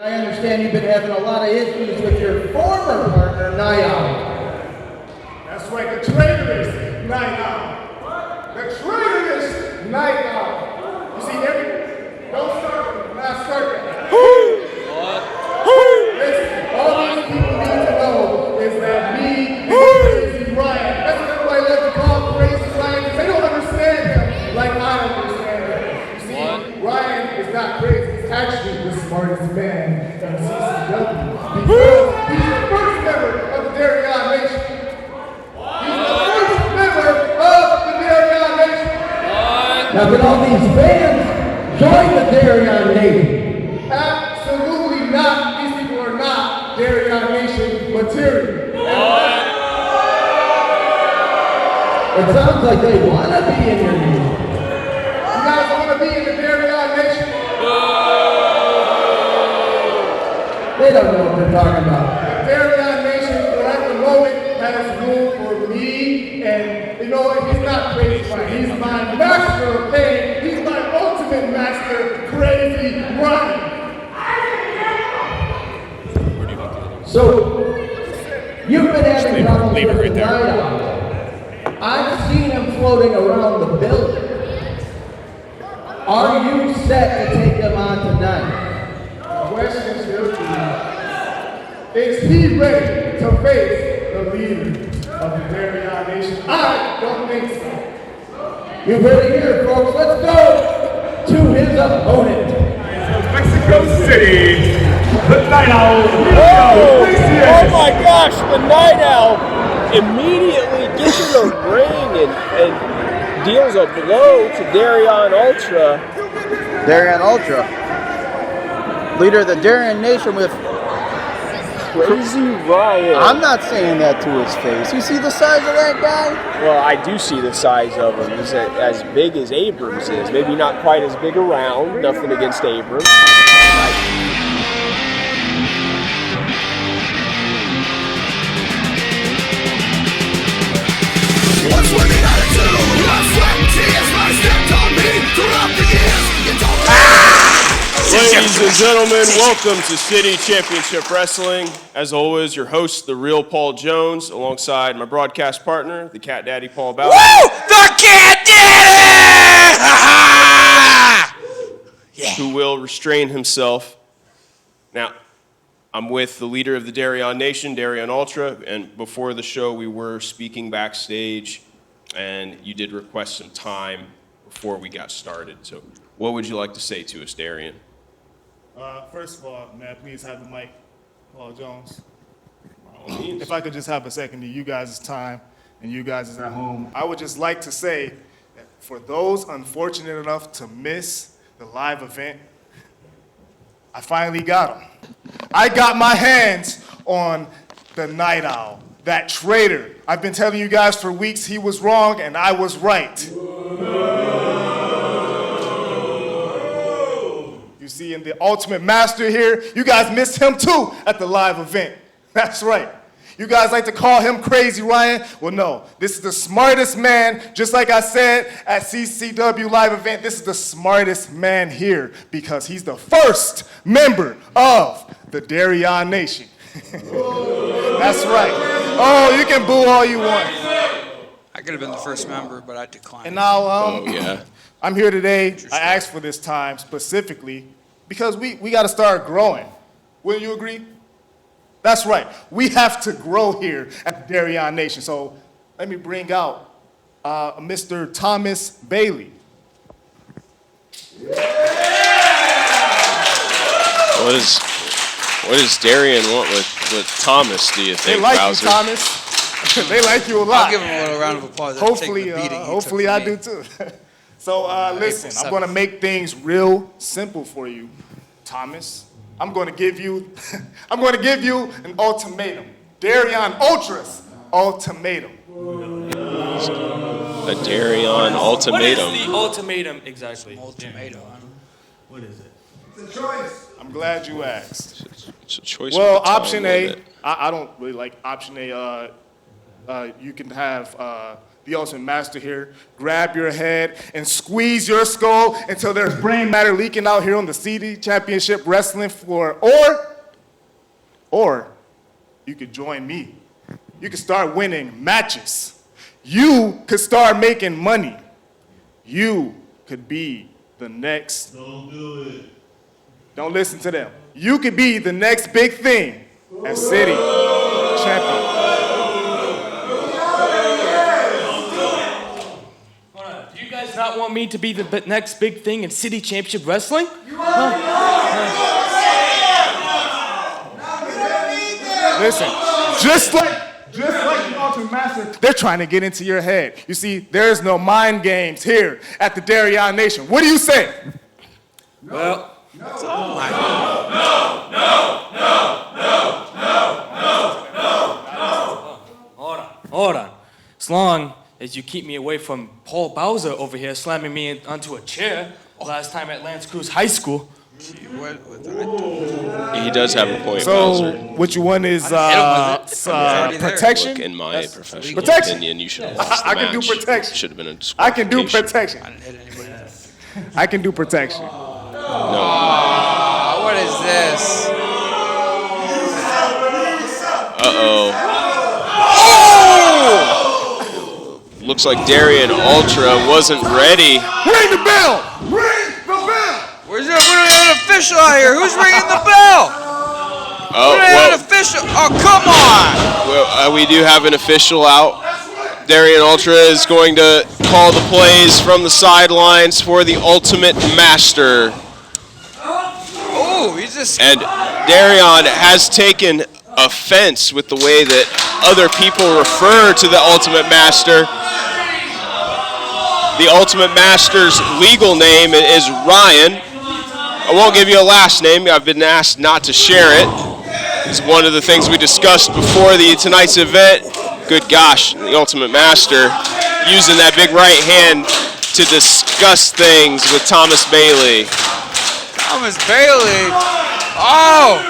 I understand you've been having a lot of issues with your former partner, Niall. That's right, the traitorous Niall. The traitorous Niall. You see, don't start, not start. Listen, all these people need to know is that me and Crazy Ryan, that's what everybody loves to call Crazy Ryan, because they don't understand him like I understand him. You see, Ryan is not crazy. Actually the smartest man in CCW because he's the first member of the Darion Nation. He's the first member of the Darion Nation. Now can all these fans join the Darion Nation? Absolutely not. These people are not Darion Nation material. It sounds like they want to be in your nation. You guys want to be in the Darion Nation? They don't know what they're talking about. The Darion Nation, for at the moment, has room for me, and you know what? He's not Crazy Ryan. He's my master of pain. He's my ultimate master, Crazy Ryan. So, you've been having problems with the Niall. I've seen him floating around the building. Are you set to take him on tonight? Question should be, is he ready to face the leader of the Darion Nation? I don't think so. You've heard it here, folks. Let's go to his opponent. Mexico City, the Night Owl. Oh my gosh, the Night Owl immediately gets in the ring and deals a blow to Darion Ultra. Darion Ultra, leader of the Darian Nation with Crazy Ryan. I'm not saying that to his face. You see the size of that guy? Well, I do see the size of him. He's as big as Abrams is. Maybe not quite as big around. Nothing against Abrams. What's with the attitude? Blood, sweat, and tears might have stepped on me throughout the years. Ladies and gentlemen, welcome to City Championship Wrestling. As always, your host, the real Paul Jones, alongside my broadcast partner, the Cat Daddy Paul Bowser. Woo! The Cat Daddy! Yeah. Who will restrain himself. Now, I'm with the leader of the Darion Nation, Darion Ultra, and before the show we were speaking backstage, and you did request some time before we got started. So what would you like to say to us, Darion? First of all, may I please have the mic, Paul Jones? If I could just have a second of you guys' time and you guys at home, I would just like to say that for those unfortunate enough to miss the live event, I finally got them. I got my hands on the Night Owl, that traitor. I've been telling you guys for weeks he was wrong and I was right. See, and the ultimate master here, you guys missed him too at the live event. That's right. You guys like to call him Crazy Ryan? Well, no. This is the smartest man, just like I said at CCW live event. This is the smartest man here because he's the first member of the Darion Nation. That's right. Oh, you can boo all you want. I could have been the first member, but I declined. And now, I'm here today. I asked for this time specifically because we got to start growing. Wouldn't you agree? That's right. We have to grow here at the Darion Nation. So let me bring out Mr. Thomas Bailey. What does Darion want with Thomas, do you think, They like Bowser? you, Thomas. They like you a lot. I'll give him a little round of applause. Hopefully I do too. So listen, I'm going to make things real simple for you, Thomas. I'm going to give you an ultimatum. Darion Ultra's ultimatum. The Darion ultimatum. What is the ultimatum exactly? Ultimatum. What is it? It's a choice. I'm glad you asked. It's a choice. Well, with the tongue, option isn't A, it? I don't really like option A. You can have the Ultimate Master here, grab your head and squeeze your skull until there's brain matter leaking out here on the CD Championship Wrestling floor. Or you could join me. You could start winning matches. You could start making money. You could be the next. Don't do it. Don't listen to them. You could be the next big thing as city champion. Do you guys not want me to be the next big thing in City Championship Wrestling? Listen, just like the Ultimate Master, they're trying to get into your head. You see, there's no mind games here at the Darion Nation. What do you say? Well, hold on. As long as you keep me away from Paul Bowser over here slamming me onto a chair last time at Lance Cruz High School. He does have a point, So, Bowser. what you want is protection? Look, in my professional protection. opinion, you should have lost the I can do match. protection. Should have been a I can do disqualification. protection. I can do protection. What is this? Uh-oh. Looks like Darion Ultra wasn't ready. Ring the bell! Ring the bell! We don't have an official out here. Who's ringing the bell? Oh, We don't have an official. Oh, come on! well, we do have an official out. Darion Ultra is going to call the plays from the sidelines for the Ultimate Master. Oh, he's just. And Darion has taken offense with the way that other people refer to the Ultimate Master. The Ultimate Master's legal name is Ryan. I won't give you a last name. I've been asked not to share it. It's one of the things we discussed before tonight's event. Good gosh, the Ultimate Master using that big right hand to discuss things with Thomas Bailey. Thomas Bailey. Oh!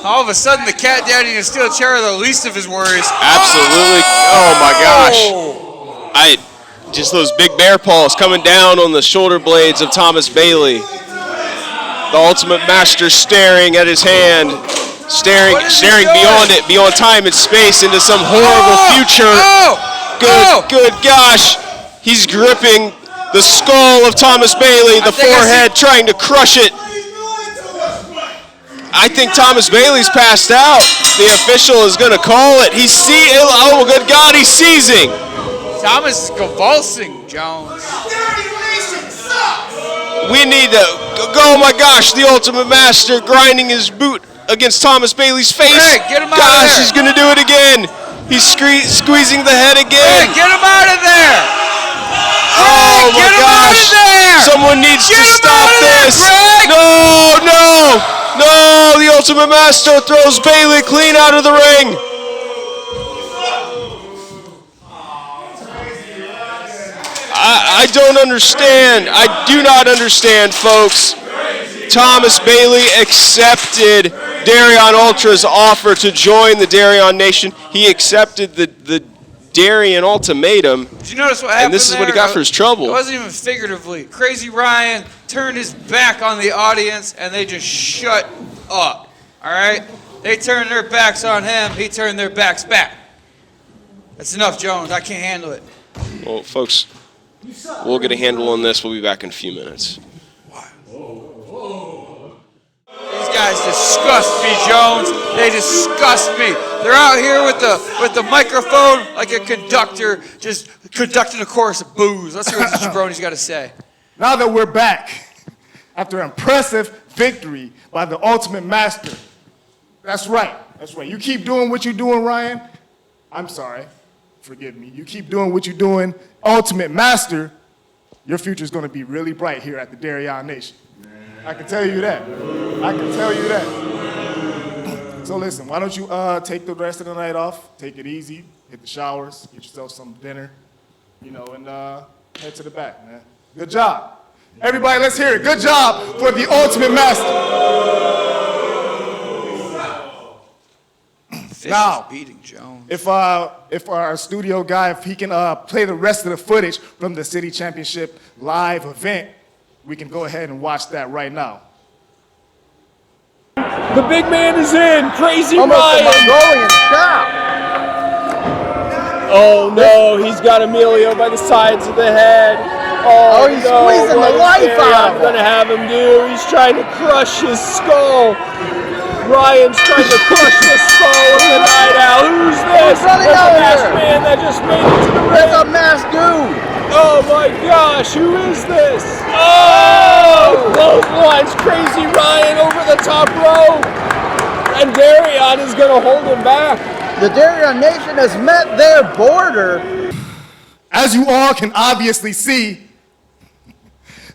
All of a sudden, the cat daddy and steel chair are the least of his worries. Absolutely. Oh my gosh. Just those big bear paws coming down on the shoulder blades of Thomas Bailey. The Ultimate Master staring at his hand, staring beyond it, beyond time and space into some horrible future. Good gosh. He's gripping the skull of Thomas Bailey, the forehead, trying to crush it. I think Thomas Bailey's passed out. The official is going to call it. Oh, good God, he's seizing. Thomas is convulsing, Jones. We need to oh my gosh, the Ultimate Master grinding his boot against Thomas Bailey's face. Greg, get him out of Gosh, there. he's going to do it again. He's squeezing the head again. Greg, get him out of there. Oh my get him out gosh. of there. Someone needs to Get him stop out of there, this. Greg. No, the Ultimate Master throws Bailey clean out of the ring. I don't understand. I do not understand, folks. Thomas Bailey accepted Darion Ultra's offer to join the Darion Nation. He accepted the Darion ultimatum. Did you notice what happened? And this is what he got for his trouble. It wasn't even figuratively. Crazy Ryan turned his back on the audience, and they just shut up. All right? They turned their backs on him. He turned their backs back. That's enough, Jones. I can't handle it. Well, folks, we'll get a handle on this. We'll be back in a few minutes. These guys disgust me, Jones. They disgust me. They're out here with the microphone like a conductor, just conducting a chorus of booze. Let's hear what the jabroni's got to say. Now that we're back, after an impressive victory by the Ultimate Master. That's right. You keep doing what you're doing, Ryan. I'm sorry. Forgive me. You keep doing what you're doing, Ultimate Master, your future is going to be really bright here at the Darion Nation. I can tell you that. So listen, why don't you take the rest of the night off, take it easy, hit the showers, get yourself some dinner, and head to the back, man. Good job. Everybody, let's hear it. Good job for the Ultimate Master. Now, beating Jones. if our studio guy, if he can play the rest of the footage from the city championship live event, we can go ahead and watch that right now. The big man is in. Crazy Almost a Ryan. Mongolian chop. Oh no, he's got Emilio by the sides of the head. Oh, he's no, squeezing what the is life out of Darion him. gonna have him do? He's trying to crush his skull. Ryan's trying to crush the skull of the Night Owl. Who's this? Who's running There's out a masked here? man that just made it to the ring. That's a masked dude. Oh my gosh, who is this? Oh! Clotheslines Crazy Ryan over the top rope. And Darion is gonna hold him back. The Darian Nation has met their border. As you all can obviously see,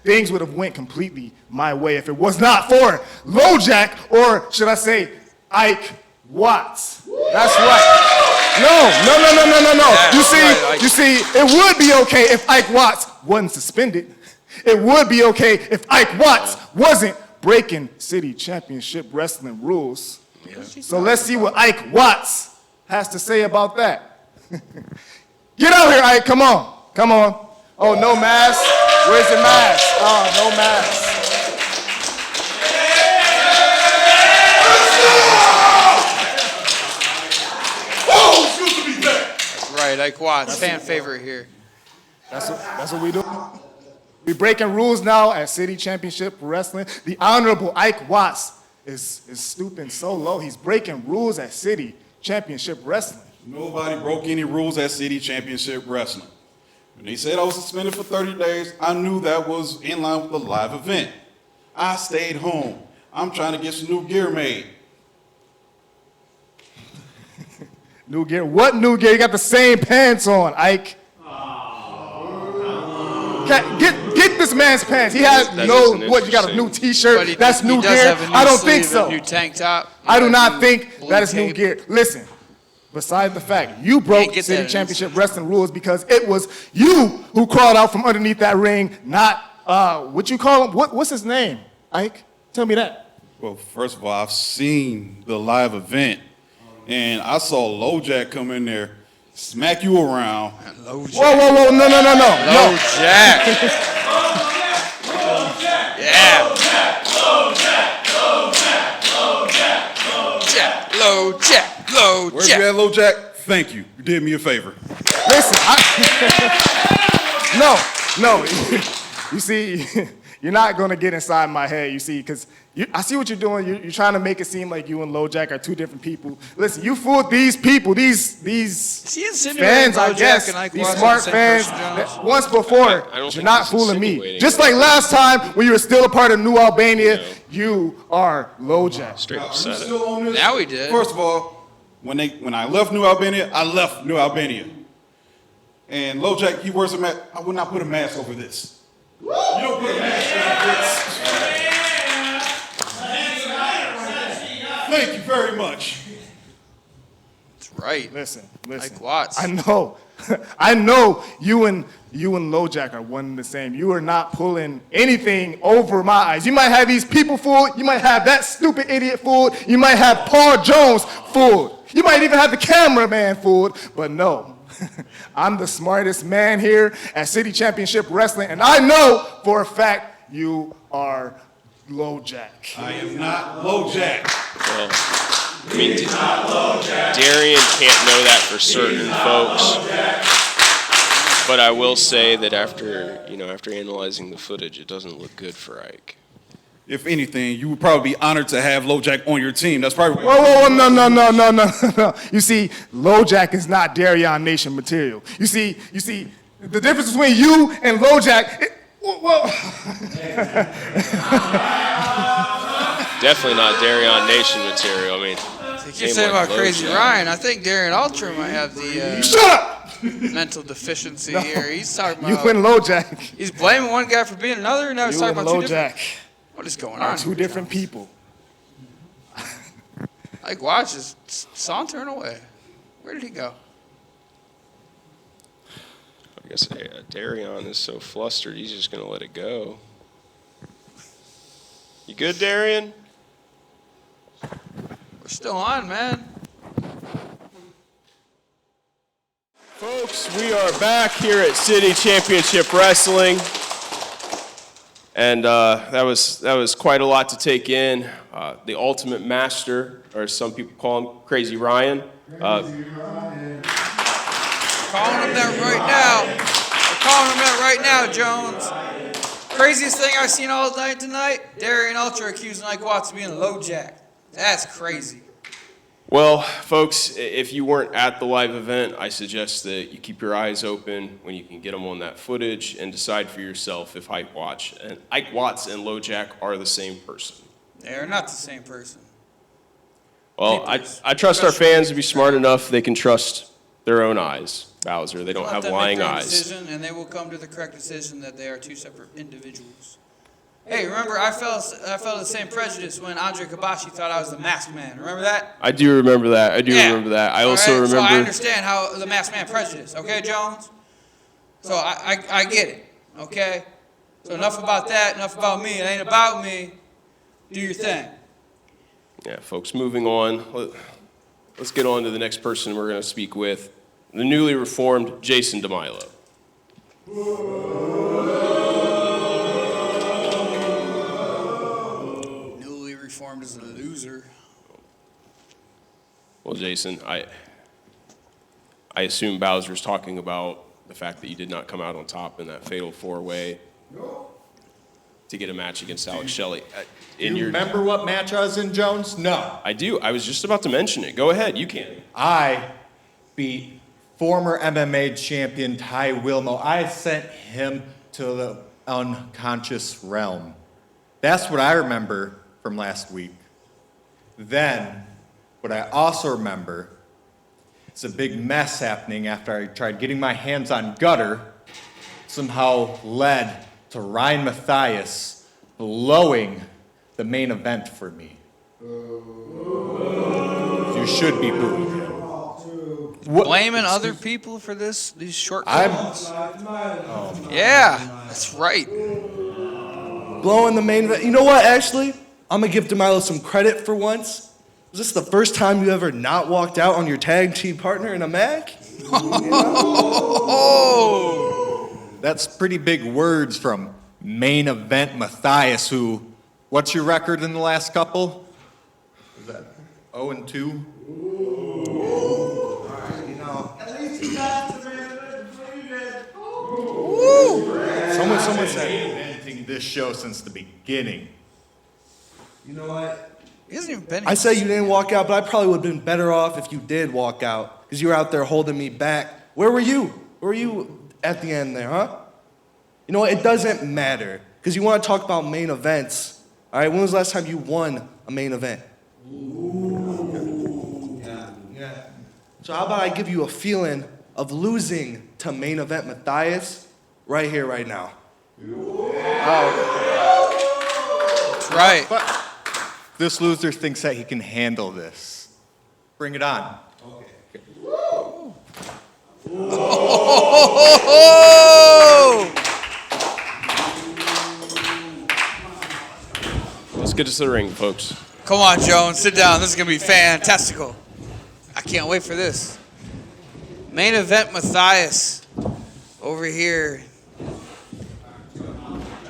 things would have went completely my way if it was not for LOJACK, or should I say, Ike Watts. That's right. No. You see, it would be okay if Ike Watts wasn't suspended. It would be okay if Ike Watts wasn't breaking city championship wrestling rules. So let's see what Ike Watts has to say about that. Get out here, Ike, come on. Oh, no mask? Where's the mask? Oh, no mask. That's right, Ike Watts, fan favorite here. That's what we do. We breaking rules now at City Championship Wrestling. The Honorable Ike Watts is stooping so low. He's breaking rules at City Championship Wrestling. Nobody broke any rules at City Championship Wrestling. When they said I was suspended for 30 days, I knew that was in line with the live event. I stayed home. I'm trying to get some new gear made. New gear? What new gear? You got the same pants on, Ike. Get this man's pants. He has you got a new t-shirt? That's new gear? I don't think so. A new tank top. I do not think that is new gear. Listen, besides the fact you broke City Championship Wrestling rules because it was you who crawled out from underneath that ring, not, what you call him? What's his name, Ike? Tell me that. Well, first of all, I've seen the live event, and I saw LOJACK come in there, smack you around. Whoa, no. LOJACK. Yeah. LOJACK. Where's you at, LOJACK? Thank you. You did me a favor. Listen, no. You see, you're not going to get inside my head, you see, because I see what you're doing. You're trying to make it seem like you and LOJACK are two different people. Listen, you fooled these people, these fans, I guess, these smart fans, once before. You're not fooling me. Just like last time when you were still a part of New Albania, you are LOJACK. Straight up said it. Still on this? Now we did. First of all, when I left New Albania, I left New Albania. And LOJACK, he wears a mask. I would not put a mask over this. You don't put a mask over this. Thank you very much. That's right. Listen. Ike Watts. I know you and LOJACK are one and the same. You are not pulling anything over my eyes. You might have these people fooled. You might have that stupid idiot fooled. You might have Paul Jones fooled. You might even have the cameraman fooled. But no, I'm the smartest man here at City Championship Wrestling, and I know for a fact you are LOJACK. I am not LOJACK. Well, I mean, Darian can't know that for certain, folks. But I will say that after analyzing the footage, it doesn't look good for Ike. If anything, you would probably be honored to have LOJACK on your team. That's probably. Whoa, no. You see, LOJACK is not Darian Nation material. You see, the difference between you and LOJACK. Definitely not Darian Nation material. I mean, You keep saying about Crazy Ryan. I think Darion Ultra might have the Shut up! mental deficiency here. He's talking about. You and LOJACK. He's blaming one guy for being another, and now he's You talking and about two different. LOJACK What is going are on? two different people. Ike Watts is sauntering away. Where did he go? I guess Darion is so flustered, he's just going to let it go. You good, Darian? We're still on, man. Folks, we are back here at City Championship Wrestling, and that was quite a lot to take in. The Ultimate Master, or some people call him Crazy Ryan. Calling him that right now. We're calling him that right now, Jones. Craziest thing I've seen all night tonight, Darion Ultra accusing Ike Watts of being a LOJACK. That's crazy. Well, folks, if you weren't at the live event, I suggest that you keep your eyes open when you can get them on that footage and decide for yourself if Ike Watts and LOJACK are the same person. They're not the same person. Well, I trust our fans to be smart enough they can trust their own eyes, Bowser. They don't have lying eyes. Decision, and they will come to the correct decision that they are two separate individuals. Hey, remember, I felt the same prejudice when Andre Kabashi thought I was the Masked Man. Remember that? I do remember that. I also remember. So I understand how the Masked Man prejudice. Okay, Jones? So I get it. Okay? So enough about that. Enough about me. It ain't about me. Do your thing. Yeah, folks, moving on. Let's get on to the next person we're going to speak with. The newly reformed Jason DeMilo. Formed as a loser. Well, Jason, I assume Bowser's talking about the fact that you did not come out on top in that fatal four-way to get a match against Alex Shelley. You remember what match I was in, Jones? No. I do. I was just about to mention it. Go ahead. You can. I beat former MMA champion Ty Wilmo. I sent him to the unconscious realm. That's what I remember from last week. Then, what I also remember is a big mess happening after I tried getting my hands on Gutter, somehow led to Ryan Matthias blowing the main event for me. You should be booing him. Blaming other people for these shortcomings? Yeah, that's right. Blowing the main event. You know what, actually? I'm going to give DeMilo some credit for once. Was this the first time you ever not walked out on your tag team partner in a Mac? That's pretty big words from main event Matthias, who, what's your record in the last couple? Is that 0-2? At least he got the main event. Someone said inventing this show since the beginning. You know what? He hasn't even been. I say you didn't walk out, but I probably would have been better off if you did walk out, because you were out there holding me back. Where were you? Where were you at the end there, huh? You know what? It doesn't matter, because you want to talk about main events. All right, when was the last time you won a main event? Yeah. So how about I give you a feeling of losing to main event Matthias right here, right now? That's right. But this loser thinks that he can handle this. Bring it on. Okay. Let's get to the ring, folks. Come on, Jones. Sit down. This is going to be fantastical. I can't wait for this. Main event Matthias over here.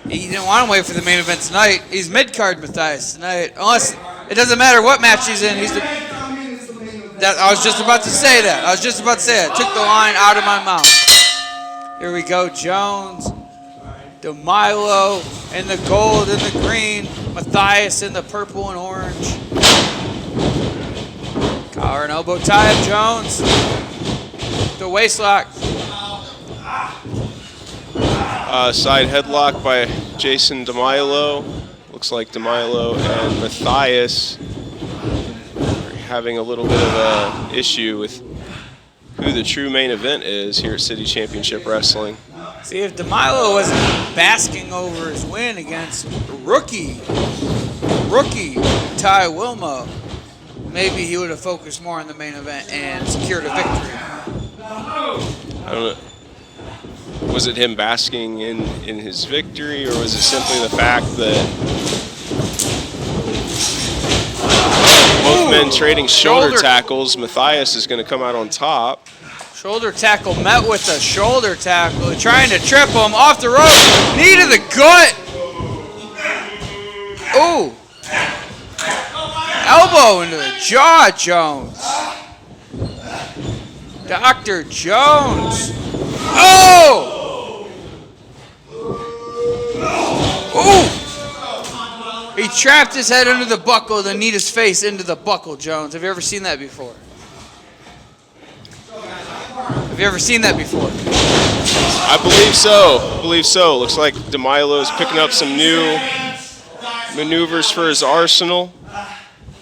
He didn't want to wait for the main event tonight. He's mid-card Matthias tonight. Unless, it doesn't matter what match he's in. I was just about to say that. Took the line out of my mouth. Here we go, Jones. DeMilo in the gold and the green. Matthias in the purple and orange. Collar and elbow tie of Jones. The waistlock. Side headlock by Jason DeMilo. Looks like DeMilo and Matthias are having a little bit of an issue with who the true main event is here at City Championship Wrestling. See, if DeMilo wasn't basking over his win against rookie Ty Wilmo, maybe he would have focused more on the main event and secured a victory. I don't know. Was it him basking in his victory, or was it simply the fact that both men trading shoulder tackles? Matthias is going to come out on top. Shoulder tackle met with a shoulder tackle. Trying to trip him off the rope. Knee to the gut. Ooh. Elbow into the jaw, Jones. Dr. Jones. Oh! Ooh! He trapped his head under the buckle, then kneed his face into the buckle, Jones. Have you ever seen that before? Have you ever seen that before? I believe so. Looks like DeMilo's picking up some new maneuvers for his arsenal.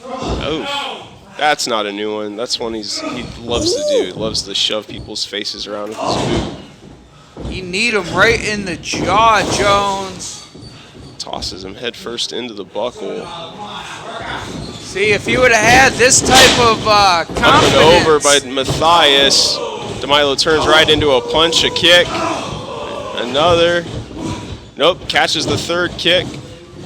Oh, that's not a new one. That's one he loves to do. He loves to shove people's faces around with his boot. He kneed him right in the jaw, Jones. Tosses him headfirst into the buckle. See, if he would have had this type of confidence. Up and over by Matthias. DeMilo turns right into a punch, a kick. Another. Nope, catches the third kick.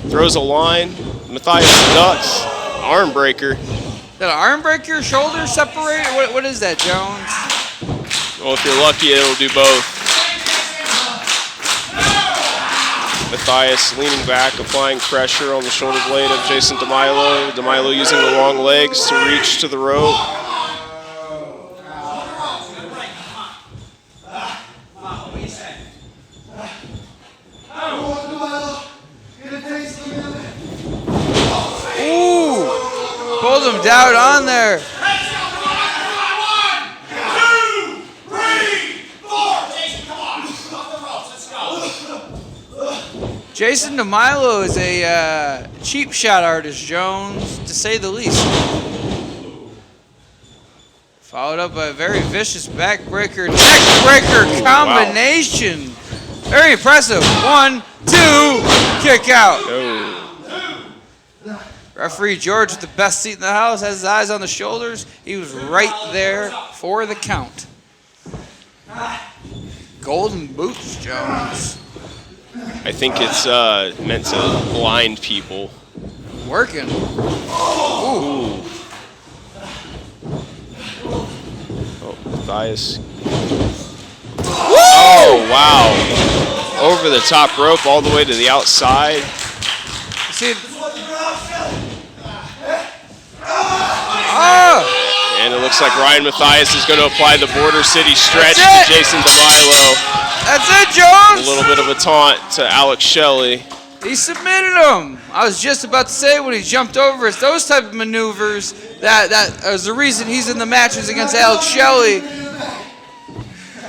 Throws a line. Matthias ducks. Arm breaker. Is that an arm breaker? Shoulder separator? What is that, Jones? Well, if you're lucky, it'll do both. Matthias leaning back, applying pressure on the shoulder blade of Jason DeMilo. DeMilo using the long legs to reach to the rope. Ooh! Pulled him down on there. Jason DeMilo is a cheap shot artist, Jones, to say the least. Followed up by a very vicious backbreaker, neckbreaker combination. Wow. Very impressive. 1, 2, kick out. Oh. Referee George with the best seat in the house has his eyes on the shoulders. He was right there for the count. Golden boots, Jones. I think it's meant to blind people. Working. Ooh. Oh, Matthias. Oh, wow. Over the top rope all the way to the outside. See. And it looks like Ryan Matthias is going to apply the Border City stretch to Jason DeMilo. That's it, Jones. A little bit of a taunt to Alex Shelley. He submitted him. I was just about to say when he jumped over, it's those type of maneuvers that is the reason he's in the matches against Alex Shelley.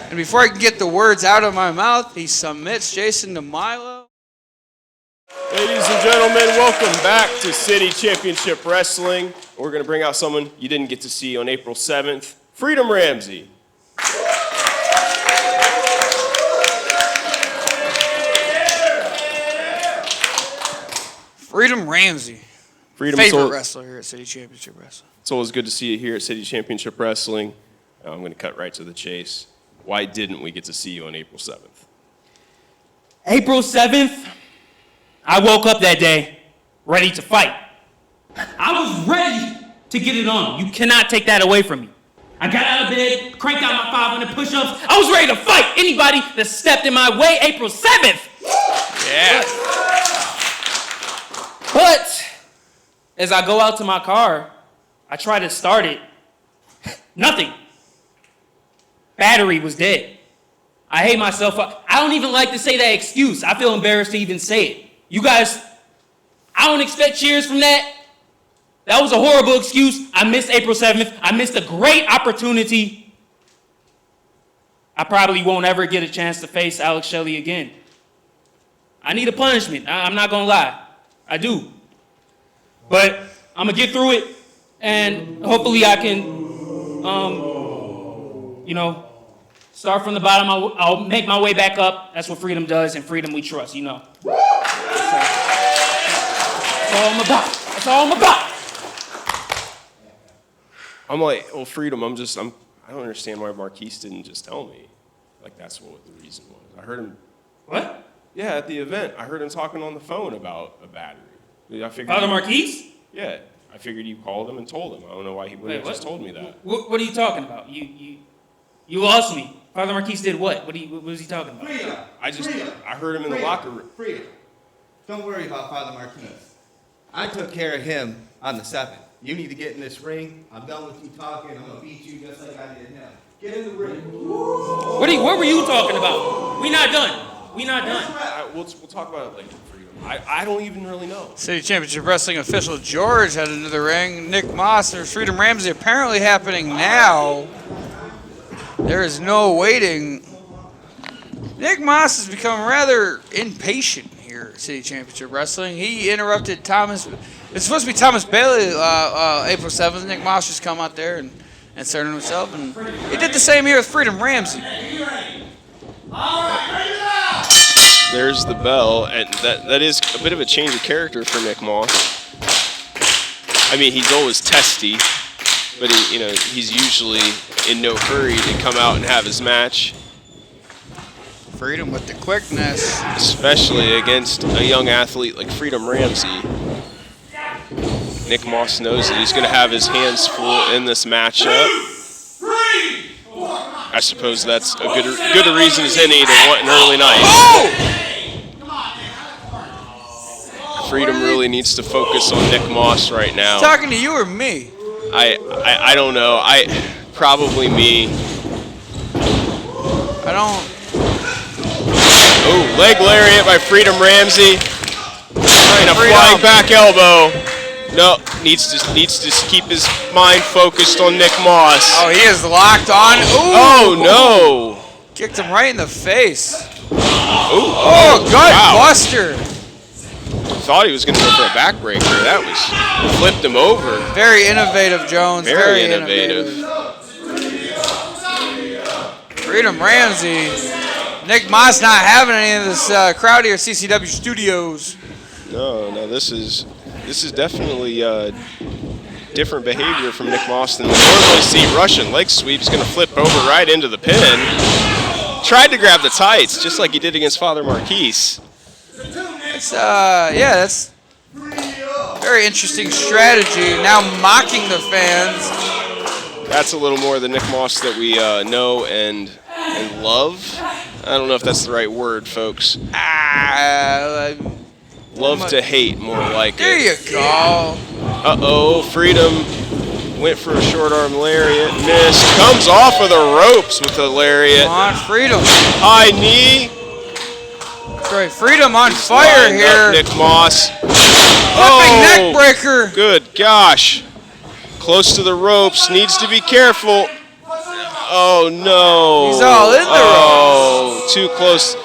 And before I can get the words out of my mouth, he submits Jason DeMilo. Ladies and gentlemen, welcome back to City Championship Wrestling. We're going to bring out someone you didn't get to see on April 7th, Freedom Ramsay. Freedom Ramsay. Favorite wrestler here at City Championship Wrestling. It's always good to see you here at City Championship Wrestling. I'm going to cut right to the chase. Why didn't we get to see you on April 7th? April 7th, I woke up that day ready to fight. I was ready to get it on. You cannot take that away from me. I got out of bed, cranked out my 500 push-ups. I was ready to fight anybody that stepped in my way April 7th. Yeah. But as I go out to my car, I try to start it. Nothing. Battery was dead. I hate myself. I don't even like to say that excuse. I feel embarrassed to even say it. You guys, I don't expect cheers from that. That was a horrible excuse. I missed April 7th. I missed a great opportunity. I probably won't ever get a chance to face Alex Shelley again. I need a punishment. I'm not going to lie. I do. But I'm going to get through it, and hopefully I can, start from the bottom. I'll make my way back up. That's what freedom does, and freedom we trust, you know. That's all I'm about. That's all I'm about. I'm like, well, Freedom, I don't understand why Marquise didn't just tell me. Like, that's what the reason was. I heard him. What? Yeah, at the event. I heard him talking on the phone about a battery. I figured. Father Marquise? Yeah. I figured you called him and told him. I don't know why he wouldn't have just told me that. What are you talking about? You lost me. Father Marquise did what? What was he talking about? I heard him in the locker room. Freedom. Don't worry about Father Marquise. I took care of him on the 7th. You need to get in this ring. I'm done with you talking. I'm going to beat you just like I did him. Get in the ring. What were you talking about? We not done. We not done. We'll talk about it later. I don't even really know. City Championship Wrestling official George headed into the ring. Nick Moss and Freedom Ramsay apparently happening now. There is no waiting. Nick Moss has become rather impatient here at City Championship Wrestling. He interrupted Thomas. It's supposed to be Thomas Bailey April 7th. Nick Moss just come out there and inserted himself. And he did the same here with Freedom Ramsay. There's the bell, and that is a bit of a change of character for Nick Moss. I mean, he's always testy, but he's usually in no hurry to come out and have his match. Freedom with the quickness. Especially against a young athlete like Freedom Ramsay. Nick Moss knows that he's going to have his hands full in this matchup. I suppose that's a good a reason as any to want an early night. Oh! Freedom really needs to focus on Nick Moss right now. Talking to you or me? I don't know. Probably me. I don't. Oh, leg lariat by Freedom Ramsay. And a flying back elbow. No, needs to keep his mind focused on Nick Moss. Oh, he is locked on. Ooh. Oh no! Kicked him right in the face. Ooh. Oh, gut buster. Thought he was going to go for a backbreaker. That was flipped him over. Very innovative, Jones. Very innovative. Freedom Ramsay. Nick Moss not having any of this crowd here at CCW Studios. No, this is definitely different behavior from Nick Moss than we normally see. Russian leg sweep's going to flip over right into the pin. Tried to grab the tights, just like he did against Father Marquise. That's very interesting strategy. Now mocking the fans. That's a little more the Nick Moss that we know and love. I don't know if that's the right word, folks. Love to hate, more like it. There you go. Uh-oh, Freedom went for a short arm lariat, missed. Comes off of the ropes with the lariat. Come on, Freedom. High knee. That's right, Freedom on fire here. Nick Moss. Flipping neck breaker. Good gosh. Close to the ropes, needs to be careful. Oh no. He's all in the ropes. Too close.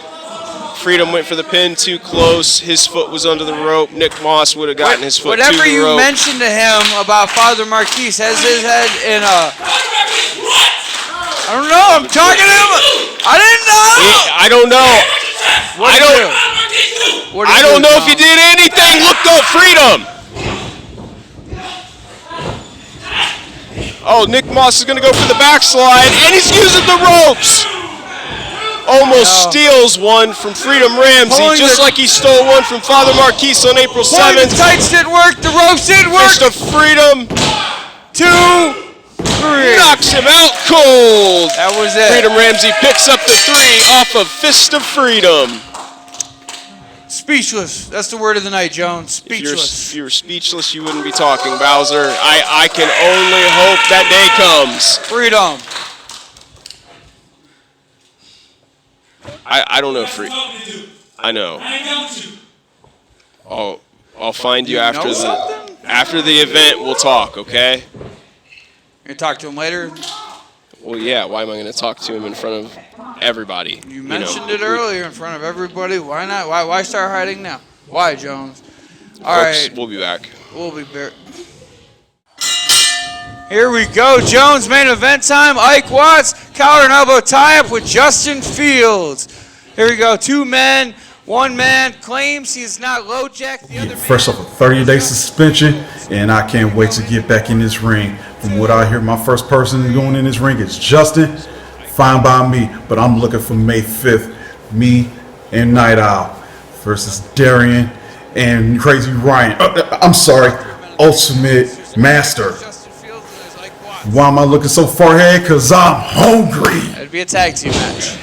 Freedom went for the pin, too close. His foot was under the rope. Nick Moss would have gotten his foot to the rope. Whatever you mentioned to him about Father Marquise has his head in a... I don't know. I'm talking to him. I didn't know. I don't know. I don't know if he did anything. Look up, Freedom. Oh, Nick Moss is going to go for the backslide, and he's using the ropes. Almost steals one from Freedom Ramsay, just like he stole one from Father Marquise on April 7th. The tights didn't work. The ropes didn't work. Fist of Freedom. 2, 3. Knocks him out cold. That was it. Freedom Ramsay picks up the 3 off of Fist of Freedom. Speechless. That's the word of the night, Jones. Speechless. If you were speechless, you wouldn't be talking, Bowser. I can only hope that day comes. Freedom. I don't know, I know. I'll find you after the event. We'll talk, okay? You gonna talk to him later? Well, yeah. Why am I going to talk to him in front of everybody? You mentioned it earlier in front of everybody. Why not? Why start hiding now? Why, Jones? All right. We'll be back. We'll be back. Here we go, Jones, main event time. Ike Watts, collar and elbow tie-up with Justin Fields. Here we go, 2 men. 1 man claims he is not LOJACK. The other Fresh off a 30-day suspension, and I can't wait to get back in this ring. From what I hear, my first person going in this ring is Justin. Fine by me, but I'm looking for May 5th. Me and Night Owl versus Darian and Crazy Ryan. I'm sorry, Ultimate Master. Why am I looking so far ahead? Because I'm hungry. It'd be a tag team match.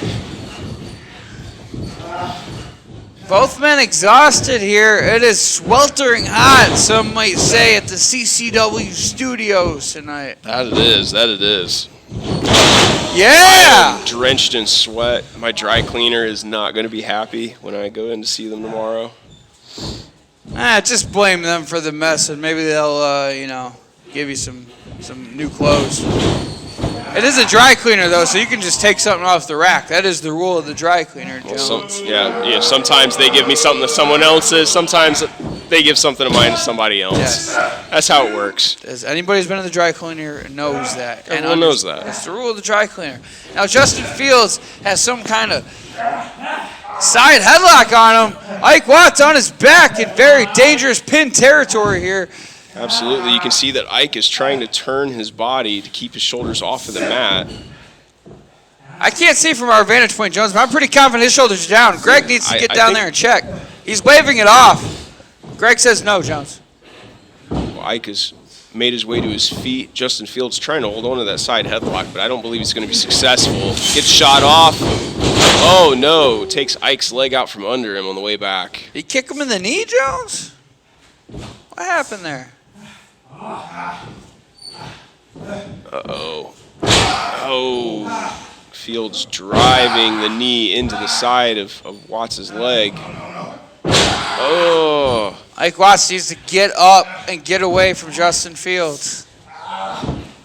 Both men exhausted here. It is sweltering hot, some might say, at the CCW Studios tonight. That it is. That it is. Yeah! I am drenched in sweat. My dry cleaner is not going to be happy when I go in to see them tomorrow. Just blame them for the mess, and maybe they'll, give you some new clothes. It is a dry cleaner, though, so you can just take something off the rack. That is the rule of the dry cleaner, Jones. Yeah. Sometimes they give me something to someone else's. Sometimes they give something of mine to somebody else. Yes. That's how it works. As anybody who's been in the dry cleaner knows that. Everyone knows that. That's the rule of the dry cleaner. Now, Justin Fields has some kind of side headlock on him. Ike Watts on his back in very dangerous pin territory here. Absolutely. You can see that Ike is trying to turn his body to keep his shoulders off of the mat. I can't see from our vantage point, Jones, but I'm pretty confident his shoulders are down. Greg needs to get down there and check. He's waving it off. Greg says no, Jones. Well, Ike has made his way to his feet. Justin Fields trying to hold on to that side headlock, but I don't believe he's going to be successful. Gets shot off. Oh, no. Takes Ike's leg out from under him on the way back. Did he kick him in the knee, Jones? What happened there? Uh-oh. Oh. Fields driving the knee into the side of Watts' leg. Oh. Ike Watts needs to get up and get away from Justin Fields.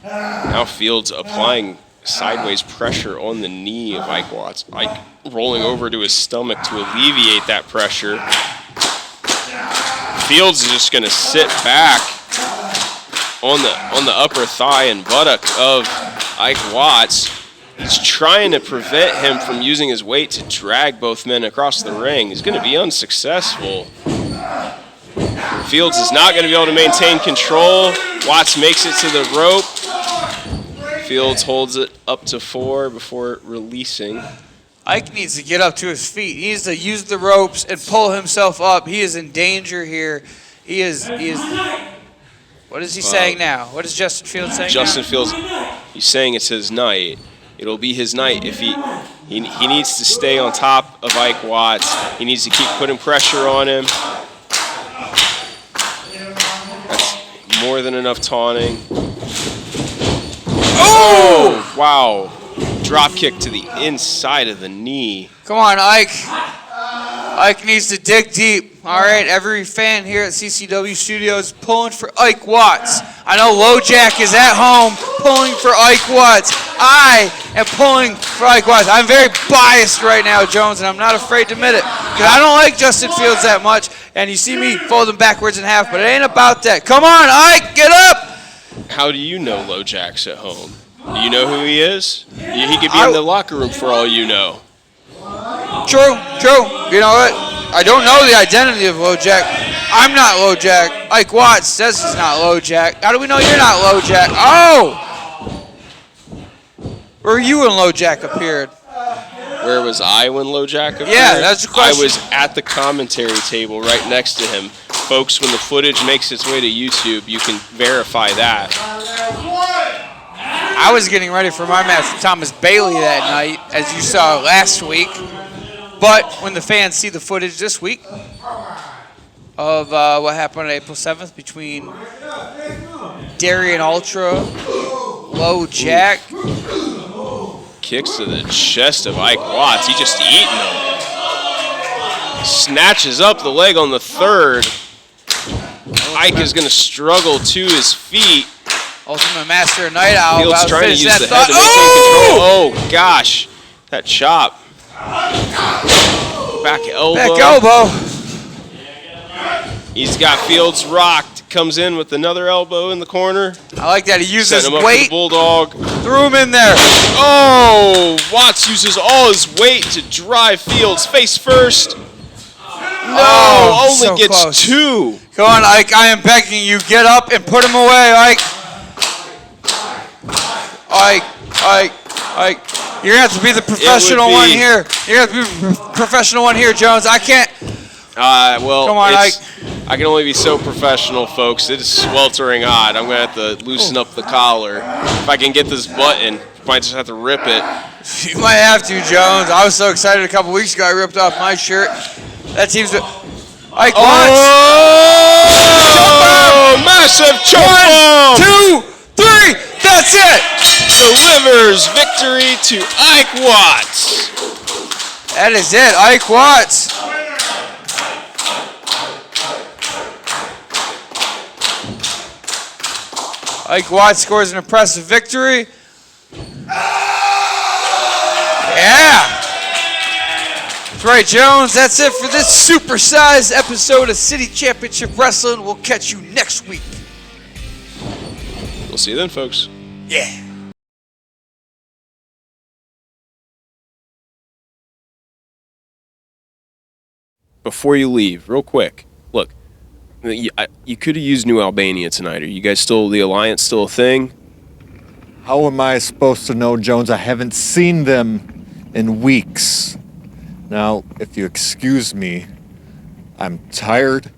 Now Fields applying sideways pressure on the knee of Ike Watts. Ike rolling over to his stomach to alleviate that pressure. Fields is just going to sit back on the upper thigh and buttock of Ike Watts. He's trying to prevent him from using his weight to drag both men across the ring. He's going to be unsuccessful. Fields is not going to be able to maintain control. Watts makes it to the rope. Fields holds it up to 4 before releasing. Ike needs to get up to his feet. He needs to use the ropes and pull himself up. He is in danger here. He is. What is he saying now? What is Justin Fields saying Justin now? Fields, he's saying it's his night. It'll be his night if he needs to stay on top of Ike Watts. He needs to keep putting pressure on him. That's more than enough taunting. Oh! Wow. Drop kick to the inside of the knee. Come on, Ike. Ike needs to dig deep. All right, every fan here at CCW Studios pulling for Ike Watts. I know LOJACK is at home pulling for Ike Watts. I am pulling for Ike Watts. I'm very biased right now, Jones, and I'm not afraid to admit it. Because I don't like Justin Fields that much, and you see me fold him backwards in half, but it ain't about that. Come on, Ike, get up! How do you know LOJACK's at home? Do you know who he is? He could be in the locker room for all you know. True. You know what? I don't know the identity of LOJACK. I'm not LOJACK. Ike Watts says he's not LOJACK. How do we know you're not LOJACK? Oh! Where were you when LOJACK appeared? Where was I when LOJACK appeared? Yeah, that's the question. I was at the commentary table right next to him. Folks, when the footage makes its way to YouTube, you can verify that. I was getting ready for my match with Thomas Bailey that night, as you saw last week. But when the fans see the footage this week of what happened on April 7th between Darion Ultra, LOJACK. Kicks to the chest of Ike Watts. He just eating him. Snatches up the leg on the third. Ike is going to struggle to his feet. Ultimate Master Night Owl. Fields trying to use the head to maintain control. Oh, gosh. That chop. Back elbow. He's got Fields rocked. Comes in with another elbow in the corner. I like that. He uses Setting him up weight. for the Bulldog. Threw him in there. Oh, Watts uses all his weight to drive Fields face first. No, only so gets close. 2. Go on, Ike. I am begging you. Get up and put him away, Ike. Ike. You're going to have to be the professional one here. You're going to have to be the professional one here, Jones. I can't. Well, come on, Ike. I can only be so professional, folks. It is sweltering hot. I'm gonna have to loosen up the collar. If I can get this button, might just have to rip it. You might have to, Jones. I was so excited a couple weeks ago. I ripped off my shirt. That seems to. Ike Watts. Oh, massive choke bomb. 1, 2, 3. That's it. Delivers victory to Ike Watts. That is it. Ike Watts. Ike Watts scores an impressive victory. Yeah. That's right, Jones. That's it for this supersized episode of City Championship Wrestling. We'll catch you next week. We'll see you then, folks. Yeah. Before you leave, real quick, look, you could have used New Albania tonight. Are you guys still, the Alliance still a thing? How am I supposed to know, Jones? I haven't seen them in weeks. Now, if you excuse me, I'm tired,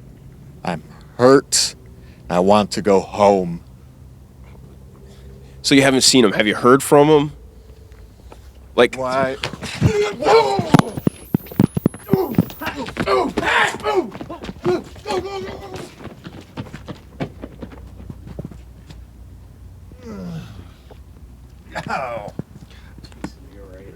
I'm hurt, and I want to go home. So you haven't seen them. Have you heard from them? Like... Why? Ow. You're right.